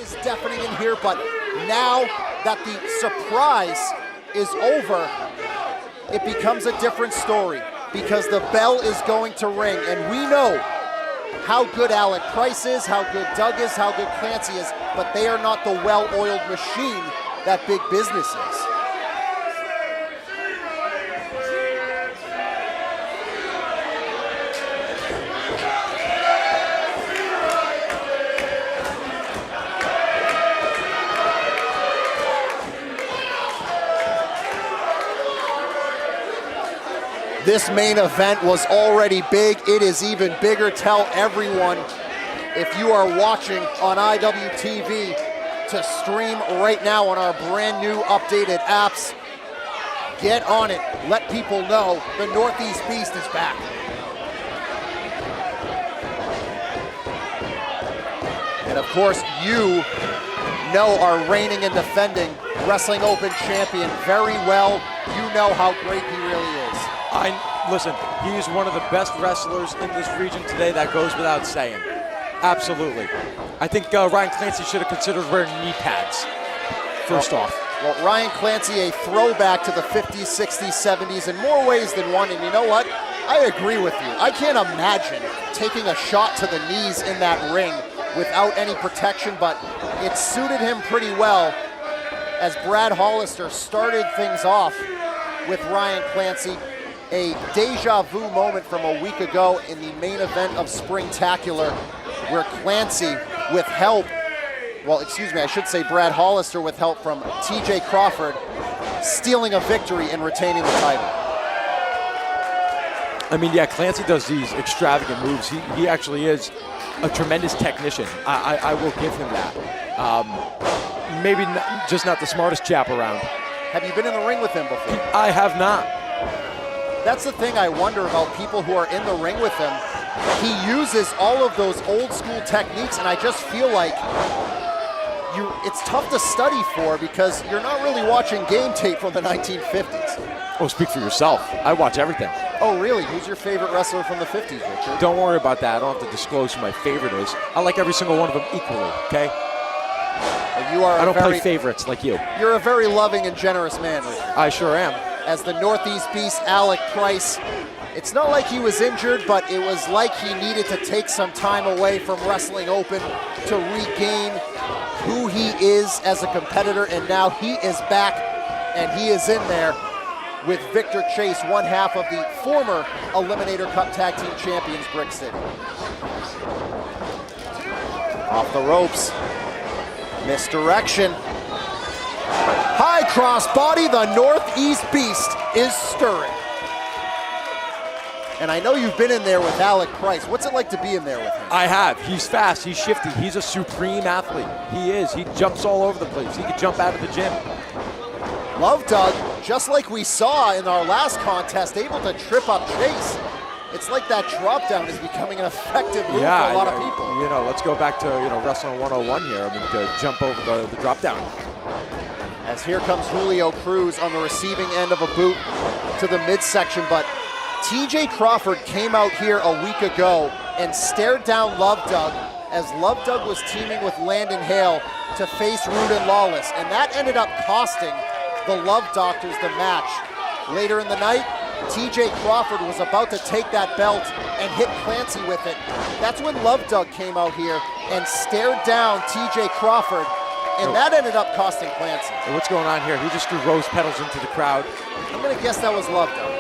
is deafening in here, but now that the surprise is over, it becomes a different story because the bell is going to ring, and we know how good Alec Price is, how good Doug is, how good Clancy is, but they are not the well-oiled machine that big business is. This main event was already big. It is even bigger. Tell everyone, if you are watching on IWTV, to stream right now on our brand new updated apps. Get on it. Let people know the Northeast Beast is back. And of course, you know our reigning and defending Wrestling Open champion very well. You know how great he really is. Listen, he is one of the best wrestlers in this region today. That goes without saying. Absolutely. I think Ryan Clancy should have considered wearing knee pads, first off. Well, Ryan Clancy, a throwback to the 50s, 60s, 70s in more ways than one. And you know what? I agree with you. I can't imagine taking a shot to the knees in that ring without any protection, but it suited him pretty well as Brad Hollister started things off with Ryan Clancy. A deja vu moment from a week ago in the main event of Springtacular, where Clancy, with help, well, excuse me, I should say Brad Hollister with help from TJ Crawford, stealing a victory and retaining the title. I mean, yeah, Clancy does these extravagant moves. He actually is a tremendous technician. I will give him that. Maybe just not the smartest chap around. Have you been in the ring with him before? I have not. That's the thing I wonder about people who are in the ring with him. He uses all of those old school techniques, and I just feel like it's tough to study for because you're not really watching game tape from the 1950s. Oh, speak for yourself. I watch everything. Oh, really? Who's your favorite wrestler from the 50s, Richard? Don't worry about that. I don't have to disclose who my favorite is. I like every single one of them equally, okay? I don't play favorites like you. You're a very loving and generous man, Richard. I sure am. As the Northeast Beast, Alec Price, it's not like he was injured, but it was like he needed to take some time away from Wrestling Open to regain who he is as a competitor, and now he is back, and he is in there with Victor Chase, one half of the former Eliminator Cup Tag Team Champions, Brick City. Off the ropes, misdirection. High crossbody, the Northeast Beast is stirring. And I know you've been in there with Alec Price. What's it like to be in there with him? I have. He's fast, he's shifty, he's a supreme athlete. He is, he jumps all over the place. He can jump out of the gym. Love Doug, just like we saw in our last contest, able to trip up Chase. It's like that drop down is becoming an effective move for a lot of people. You know, let's go back to, Wrestling 101 here. I mean, to jump over the drop down. As here comes Julio Cruz on the receiving end of a boot to the midsection, but TJ Crawford came out here a week ago and stared down Love Doug as Love Doug was teaming with Landon Hale to face Rude and Lawless, and that ended up costing the Love Doctors the match. Later in the night, TJ Crawford was about to take that belt and hit Clancy with it. That's when Love Doug came out here and stared down TJ Crawford, and that ended up costing Clancy. What's going on here? He just threw rose petals into the crowd. I'm gonna guess that was Love Doug.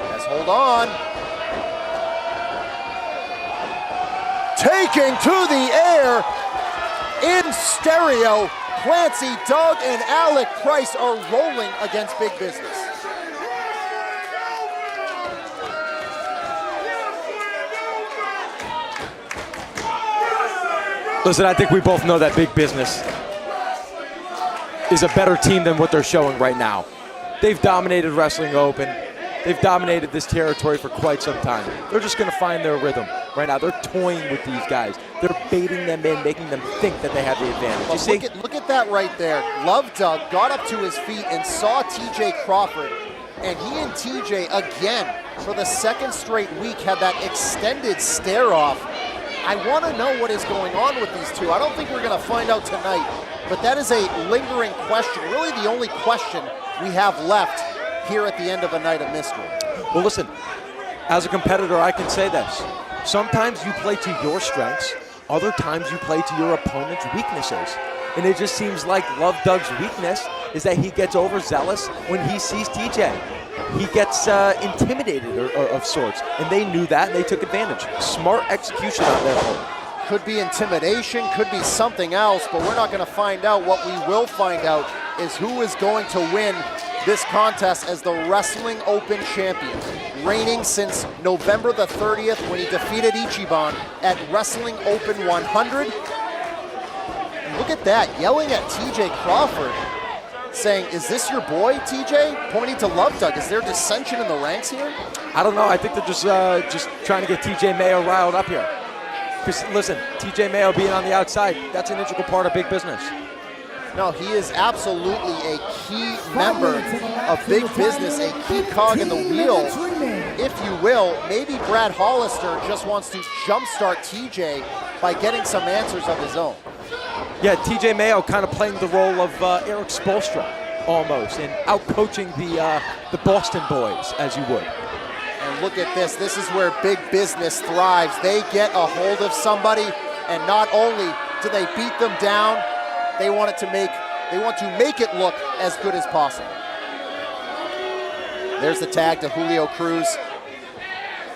Yes, hold on. Taking to the air in stereo, Clancy, Doug, and Alec Price are rolling against big business. Listen, I think we both know that big business is a better team than what they're showing right now. They've dominated Wrestling Open. They've dominated this territory for quite some time. They're just going to find their rhythm right now. They're toying with these guys. They're baiting them in, making them think that they have the advantage. Well, look at that right there. Love Doug got up to his feet and saw TJ Crawford, and he and TJ, again, for the second straight week, had that extended stare-off. I want to know what is going on with these two. I don't think we're going to find out tonight, but that is a lingering question, really the only question we have left here at the end of a night of mystery. Well, listen, as a competitor, I can say this. Sometimes you play to your strengths, other times you play to your opponent's weaknesses. And it just seems like Love Doug's weakness is that he gets overzealous when he sees TJ. He gets intimidated of sorts, and they knew that, and they took advantage. Smart execution on their part. Could be intimidation, could be something else, but we're not going to find out. What we will find out is who is going to win this contest as the Wrestling Open champion, reigning since November the 30th when he defeated Ichiban at Wrestling Open 100. And look at that, yelling at TJ Crawford, saying, "Is this your boy, TJ?" Pointing to Love Doug. Is there dissension in the ranks here? I don't know. I think they're just trying to get TJ Mayo riled up here. Because listen, TJ Mayo being on the outside, that's an integral part of big business. No, he is absolutely a key member of big business, a key cog in the wheel, if you will. Maybe Brad Hollister just wants to jumpstart TJ by getting some answers of his own. Yeah, TJ Mayo kind of playing the role of Eric Spoelstra almost, and out-coaching the Boston boys, as you would. And look at this. This is where big business thrives. They get a hold of somebody, and not only do they beat them down, they want to make it look as good as possible. There's the tag to Julio Cruz.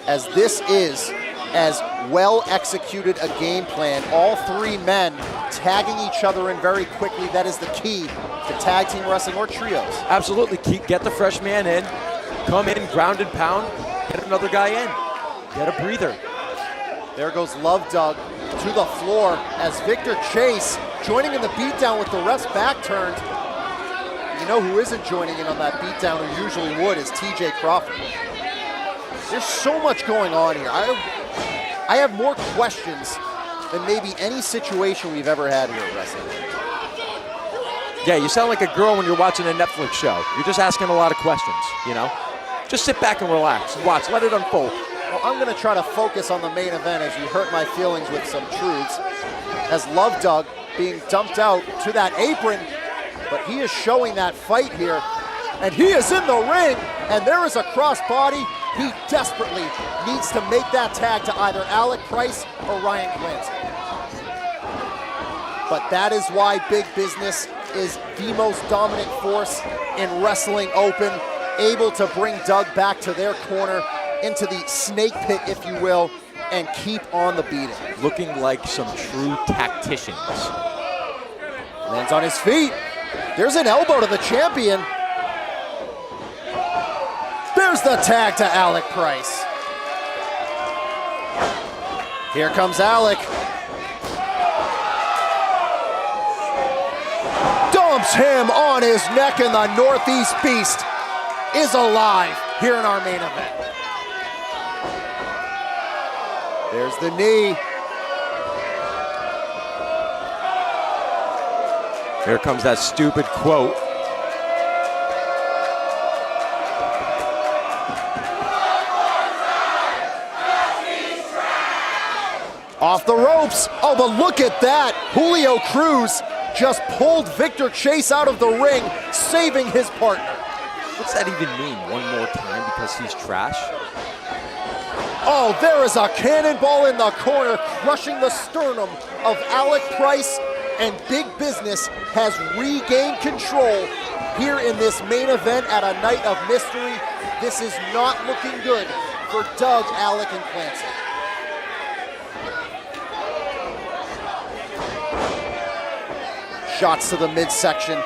As this is as well executed a game plan, all three men tagging each other in very quickly. That is the key to tag team wrestling or trios. Absolutely. Get the fresh man in, come in, ground and pound, get another guy in, get a breather. There goes Love Doug to the floor as Victor Chase joining in the beatdown with the ref's back turned. You know who isn't joining in on that beatdown, who usually would, is TJ Crawford. There's so much going on here. I have more questions than maybe any situation we've ever had here at wrestling. Yeah, you sound like a girl when you're watching a Netflix show. You're just asking a lot of questions, you know? Just sit back and relax and watch, let it unfold. Well, I'm gonna try to focus on the main event as you hurt my feelings with some truths. As Love Doug being dumped out to that apron, but he is showing that fight here, and he is in the ring, and there is a crossbody. He desperately needs to make that tag to either Alec Price or Ryan Clancy. But that is why big business is the most dominant force in Wrestling Open, able to bring Doug back to their corner, into the snake pit, if you will, and keep on the beating. Looking like some true tacticians. Lands on his feet. There's an elbow to the champion. There's the tag to Alec Price. Here comes Alec. Dumps him on his neck, and the Northeast Beast is alive here in our main event. There's the knee. Here comes that stupid quote. Off the ropes. Oh, but look at that. Julio Cruz just pulled Victor Chase out of the ring, saving his partner. What's that even mean? One more time because he's trash? Oh, there is a cannonball in the corner, crushing the sternum of Alec Price, and Big Business has regained control here in this main event at a night of mystery. This is not looking good for Doug, Alec, and Clancy. Shots to the midsection.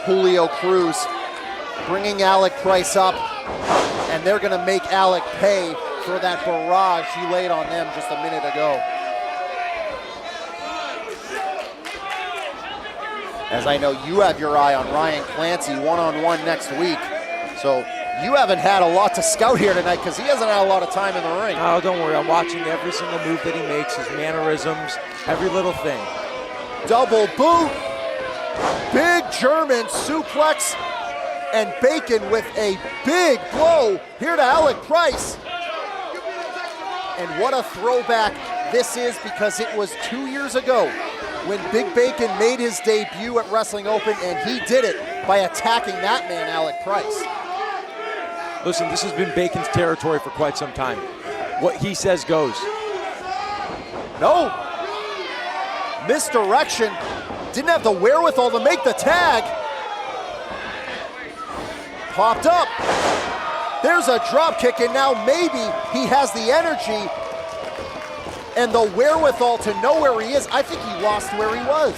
Julio Cruz bringing Alec Price up, and they're gonna make Alec pay for that barrage he laid on them just a minute ago. As I know you have your eye on Ryan Clancy one-on-one next week, so you haven't had a lot to scout here tonight because he hasn't had a lot of time in the ring. Oh, don't worry, I'm watching every single move that he makes, his mannerisms, every little thing. Double boot, big German suplex, and Bacon with a big blow here to Alec Price. And what a throwback this is because it was 2 years ago when Big Bacon made his debut at Wrestling Open, and he did it by attacking that man, Alec Price. Listen, this has been Bacon's territory for quite some time. What he says goes. No. Misdirection. Didn't have the wherewithal to make the tag. Popped up. There's a drop kick, and now maybe he has the energy and the wherewithal to know where he is. I think he lost where he was.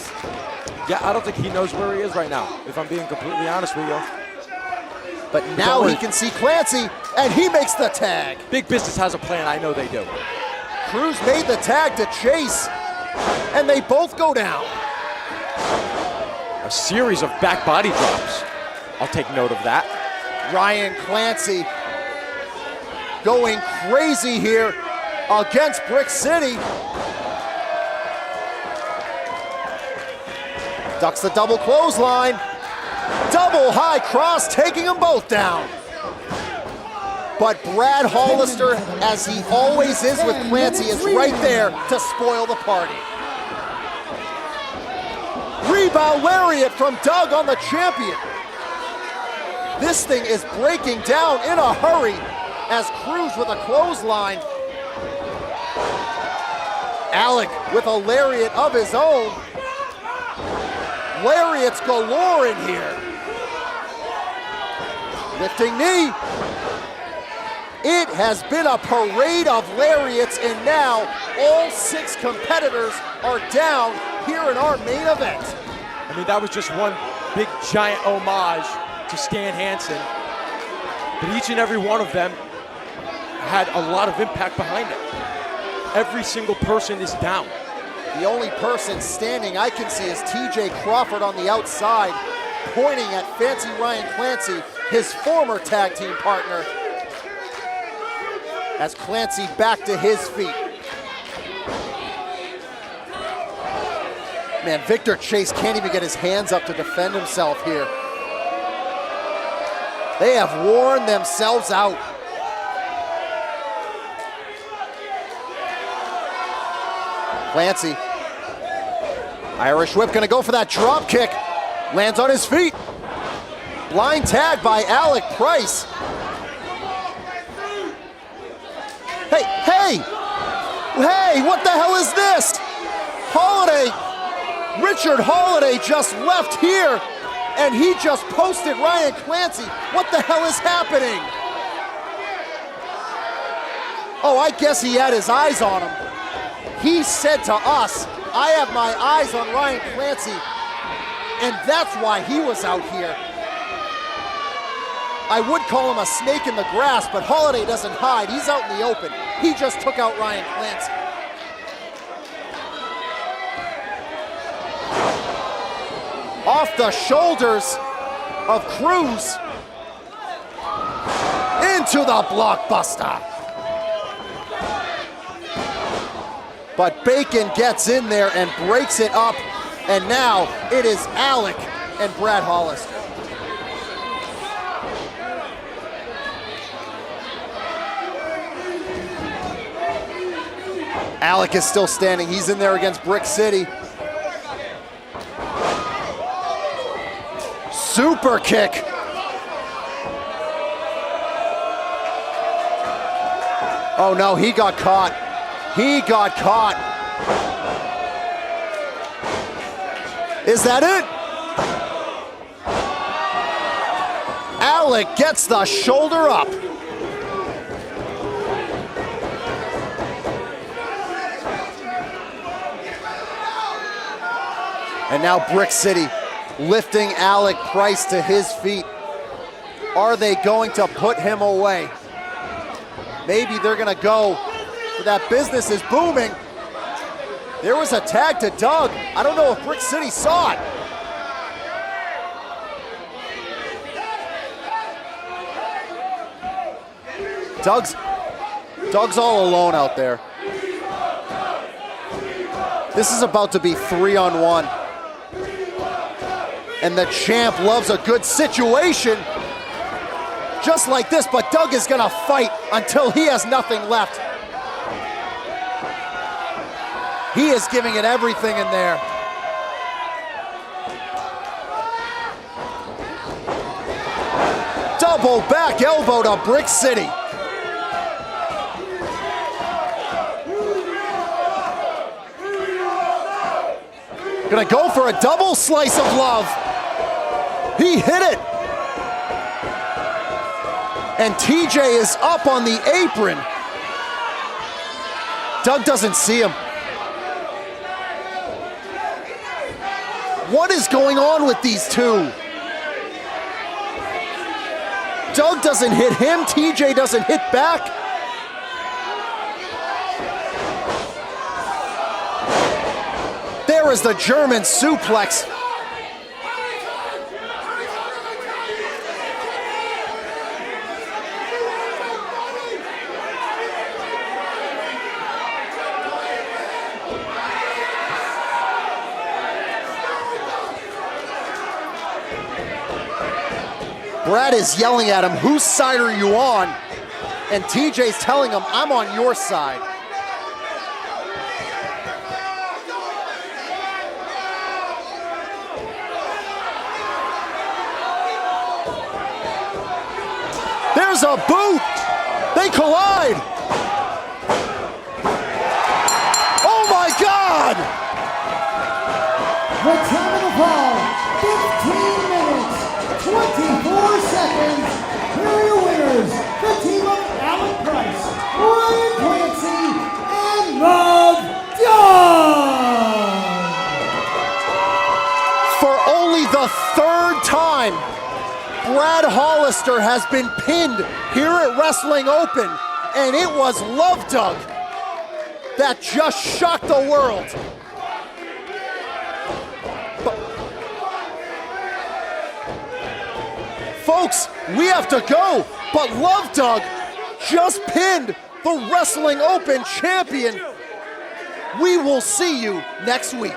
Yeah, I don't think he knows where he is right now, if I'm being completely honest with you. But now he can see Clancy, and he makes the tag. Big Business has a plan, I know they do. Cruz made the tag to Chase, and they both go down. A series of back body drops. I'll take note of that. Ryan Clancy going crazy here against Brick City. Ducks the double clothesline. Double high cross, taking them both down. But Brad Hollister, as he always is with Clancy, is right there to spoil the party. Rebound lariat from Doug on the champion. This thing is breaking down in a hurry as Cruz with a clothesline. Alec with a lariat of his own. Lariats galore in here. Lifting knee. It has been a parade of lariats, and now all 6 competitors are down here in our main event. I mean, that was just one big giant homage to Stan Hansen, but each and every one of them had a lot of impact behind it. Every single person is down. The only person standing I can see is TJ Crawford on the outside, pointing at Fancy Ryan Clancy, his former tag team partner, as Clancy back to his feet. Man, Victor Chase can't even get his hands up to defend himself here. They have worn themselves out. Clancy. Irish whip, gonna go for that drop kick. Lands on his feet. Blind tag by Alec Price. Hey, what the hell is this? Richard Holiday just left here, and he just posted Ryan Clancy. What the hell is happening? Oh, I guess he had his eyes on him. He said to us, I have my eyes on Ryan Clancy, and that's why he was out here. I would call him a snake in the grass, but Holiday doesn't hide. He's out in the open. He just took out Ryan Clancy. Off the shoulders of Cruz into the blockbuster. But Bacon gets in there and breaks it up, and now it is Alec and Brad Hollister. Alec is still standing. He's in there against Brick City. Super kick. Oh no, he got caught. He got caught. Is that it? Alec gets the shoulder up. And now Brick City lifting Alec Price to his feet. Are they going to put him away? Maybe they're gonna go for that. Business is booming. There was a tag to Doug. I don't know if Brick City saw it. Doug's all alone out there. This is about to be 3-on-1. And the champ loves a good situation just like this, but Doug is gonna fight until he has nothing left. He is giving it everything in there. Double back elbow to Brick City. Gonna go for a double slice of love. He hit it. And TJ is up on the apron. Doug doesn't see him. What is going on with these two? Doug doesn't hit him, TJ doesn't hit back. There is the German suplex. Brad is yelling at him, whose side are you on? And TJ's telling him, I'm on your side. There's a boot. They collide. Oh my God! The time of the fall, 15 minutes, 24 seconds. Here are your winners, the team of Alec Price, Ryan Clancy, and Love Doug. For only the third time, Brad Hollister has been pinned here at Wrestling Open, and it was Love Doug that just shocked the world. Folks, we have to go, but Love Doug just pinned the Wrestling Open champion. We will see you next week.